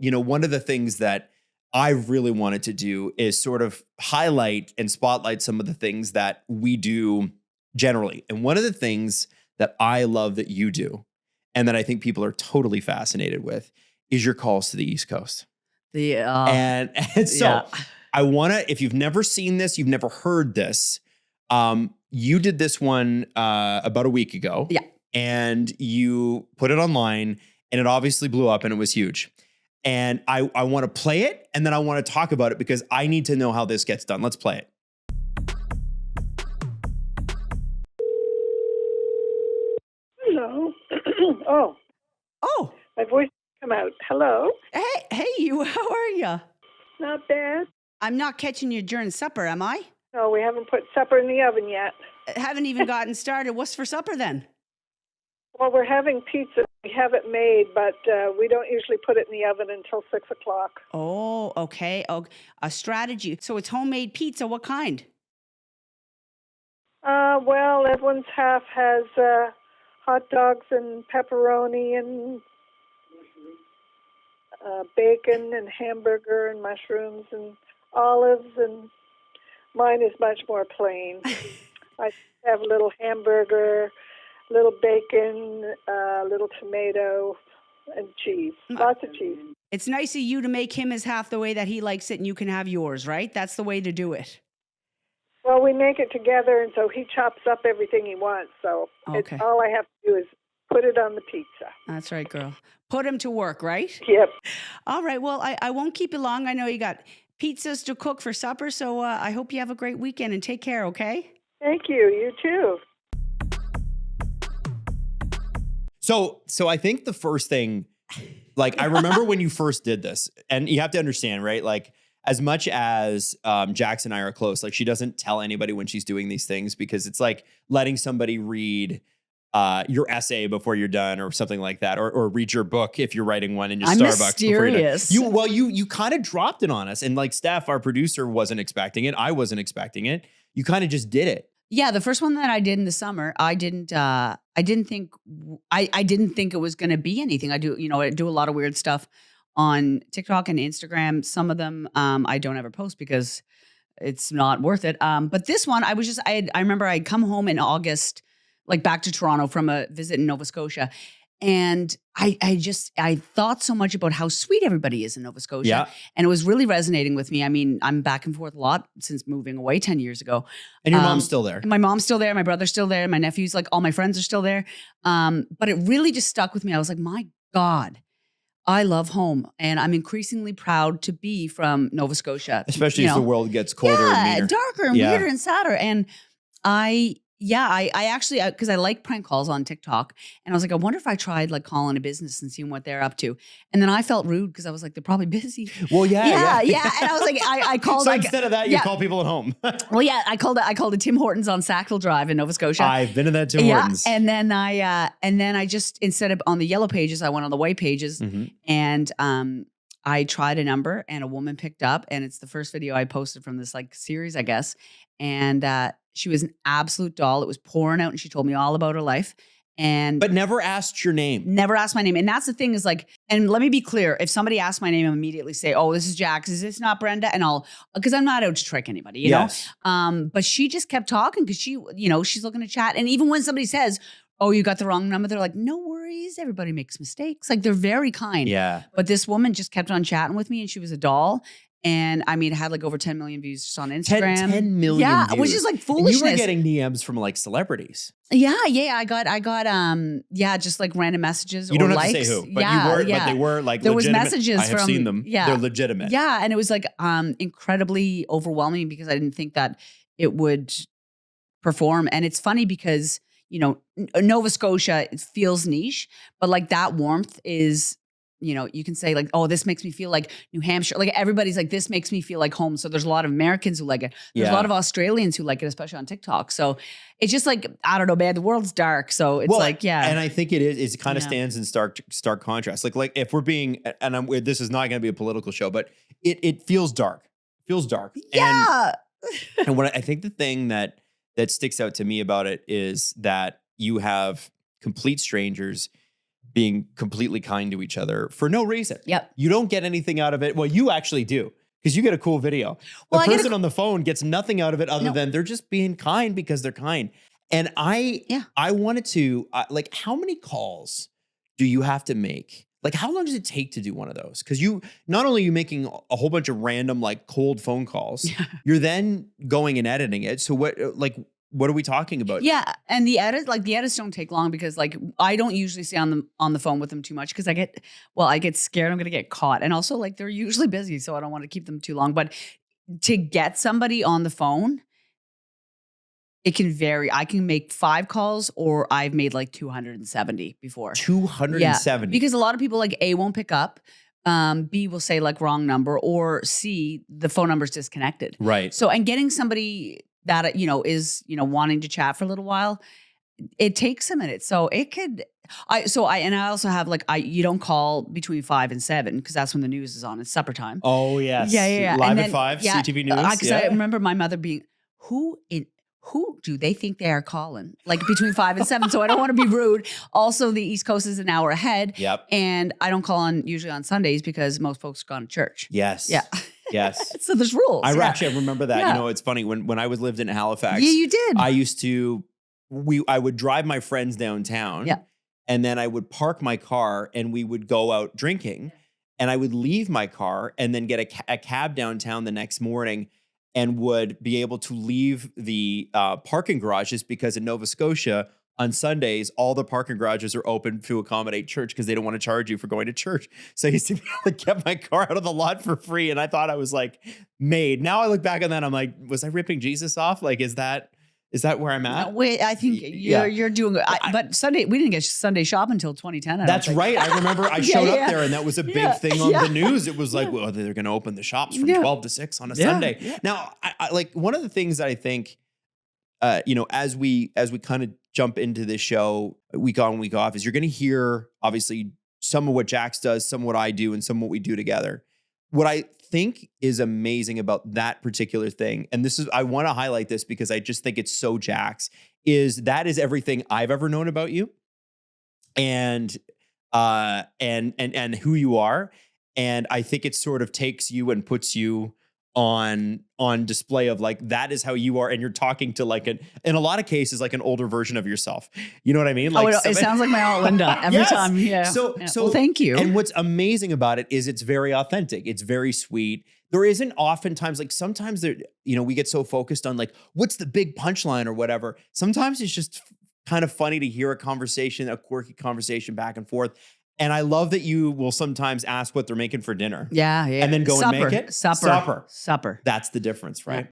one of the things that I really wanted to do is sort of highlight and spotlight some of the things that we do generally. And one of the things that I love that you do, and that I think people are totally fascinated with, is your calls to the East Coast. And so I want to, if you've never seen this, you've never heard this, you did this one about a week ago. Yeah. And you put it online and it obviously blew up and it was huge. And I want to play it and then I want to talk about it because I need to know how this gets done. Let's play it. Hello. Oh, My voice come out. Hello. hey, you. How are you? Not bad. I'm not catching you during supper, am I? No, we haven't put supper in the oven yet. Haven't even gotten started. What's for supper then? Well, we're having pizza. We have it made, but we don't usually put it in the oven until 6 o'clock. Oh, okay. Oh, a strategy. So it's homemade pizza. What kind? Well, everyone's half has hot dogs and pepperoni and bacon and hamburger and mushrooms and olives, and mine is much more plain. I have a little hamburger, little bacon, little tomato, and cheese. Lots of cheese. It's nice of you to make him as half the way that he likes it and you can have yours, right? That's the way to do it. Well, we make it together, and so he chops up everything he wants. So Okay. all I have to do is put it on the pizza. That's right, girl. Put him to work, right? Yep. All right. Well, I won't keep you long. I know you got pizzas to cook for supper, so I hope you have a great weekend and take care, okay? Thank you. You too. So I think the first thing, like I remember when you first did this, and you have to understand, right? Like as much as Jax and I are close, like she doesn't tell anybody when she's doing these things because it's like letting somebody read your essay before you're done or something like that, or read your book if you're writing one in your I'm Starbucks. mysterious. Before you're done. You kind of dropped it on us, and like Steph, our producer, wasn't expecting it. I wasn't expecting it. You kind of just did it. Yeah, the first one that I did in the summer, I didn't think it was going to be anything. I do a lot of weird stuff on TikTok and Instagram. Some of them I don't ever post because it's not worth it. But this one, I remember I'd come home in August, like back to Toronto from a visit in Nova Scotia. And I thought so much about how sweet everybody is in Nova Scotia. Yeah. And it was really resonating with me. I mean, I'm back and forth a lot since moving away 10 years ago. And your mom's still there. And my mom's still there. My brother's still there. My nephews, like all my friends are still there. But it really just stuck with me. I was like, my God, I love home. And I'm increasingly proud to be from Nova Scotia. Especially as the world gets colder and meaner. Darker and weirder and sadder. And I actually, because I like prank calls on TikTok, and I was like, I wonder if I tried like calling a business and seeing what they're up to. And then I felt rude because I was like, they're probably busy. Well, yeah. And I was like, I called. So instead of that, you call people at home. Well, yeah, I called a Tim Hortons on Sackville Drive in Nova Scotia. I've been to that Tim Hortons. And then I just, instead of on the yellow pages, I went on the white pages, and I tried a number, and a woman picked up, and it's the first video I posted from this like series, I guess, and she was an absolute doll. It was pouring out, and she told me all about her life. But never asked your name. Never asked my name. And that's the thing is like, and let me be clear. If somebody asks my name, I immediately say, oh, this is Jax. Is this not Brenda? And because I'm not out to trick anybody, you know? But she just kept talking because she's looking to chat. And even when somebody says, oh, you got the wrong number, they're like, no worries. Everybody makes mistakes. Like they're very kind. Yeah. But this woman just kept on chatting with me, and she was a doll. And I mean, it had like over 10 million views just on Instagram. 10 million views. Which is like foolishness. And you were getting DMs from like celebrities. Yeah. I got just like random messages. You don't or have likes. to say who, but but they were like there legitimate. Was messages I have seen them. Yeah. They're legitimate. Yeah. And it was like incredibly overwhelming because I didn't think that it would perform. And it's funny because, Nova Scotia, it feels niche, but like that warmth is, you can say like, oh, this makes me feel like New Hampshire. Like everybody's like, this makes me feel like home. So there's a lot of Americans who like it. There's a lot of Australians who like it, especially on TikTok. So it's just like, I don't know, man, the world's dark. So it's And I think it kind of stands in stark contrast. Like if we're being, and this is not going to be a political show, but it feels dark. It feels dark. Yeah. And what I think the thing that sticks out to me about it is that you have complete strangers being completely kind to each other for no reason. Yep. You don't get anything out of it. Well, you actually do, because you get a cool video. Well, The I get a person on the phone gets nothing out of it other No. than they're just being kind because they're kind. And I wanted to, like, how many calls do you have to make? Like, how long does it take to do one of those? Because you, not only are you making a whole bunch of random, like, cold phone calls, you're then going and editing it. So what are we talking about? Yeah, and the edits don't take long because like I don't usually stay on the phone with them too much because I get scared I'm gonna get caught, and also like they're usually busy, so I don't want to keep them too long. But to get somebody on the phone, it can vary. I can make 5 calls, or I've made like 270 before. 270. Because a lot of people like A won't pick up, B will say like wrong number, or C the phone number's disconnected. Right. So and getting somebody that is wanting to chat for a little while, it takes a minute. So it could. I also have like you don't call between 5 and 7 because that's when the news is on. It's supper time. Oh yes. Yeah. Live And at then, 5, CTV News. Because I remember my mother being, who do they think they are calling? Like between 5 and 7. So I don't want to be rude. Also, the East Coast is an hour ahead. Yep. And I don't call on usually on Sundays because most folks have gone to church. Yes. Yeah. Yes. So there's rules. I remember that. Yeah. You know, it's funny when I lived in Halifax. Yeah, you did. I used to. I would drive my friends downtown. Yeah. And then I would park my car and we would go out drinking. And I would leave my car and then get a cab downtown the next morning, and would be able to leave the parking garages, because in Nova Scotia on Sundays, all the parking garages are open to accommodate church because they don't want to charge you for going to church. So I used to be able to get my car out of the lot for free. And I thought I was like made. Now I look back on that, I'm like, was I ripping Jesus off? Like, is that where I'm at? No, wait, I think you're doing good. But Sunday, we didn't get Sunday shop until 2010. That's right. I remember I showed up there and that was a big thing on the news. It was like, well, they're going to open the shops from 12 to 6 on a Sunday. Yeah. Now, I like, one of the things that I think, as we kind of jump into this show week on, week off, is you're going to hear obviously some of what Jax does, some of what I do, and some of what we do together. What I think is amazing about that particular thing, and I want to highlight this because I just think it's so Jax, is that is everything I've ever known about you, and who you are. And I think it sort of takes you and puts you on display of like, that is how you are. And you're talking to like in a lot of cases, like an older version of yourself. You know what I mean? Like it sounds like my Aunt Linda every time. Yeah. So well, thank you. And what's amazing about it is it's very authentic. It's very sweet. There isn't oftentimes, like sometimes there, we get so focused on like, what's the big punchline or whatever. Sometimes it's just kind of funny to hear a quirky conversation back and forth. And I love that you will sometimes ask what they're making for dinner. Yeah. And then go and make it. Supper. That's the difference, right?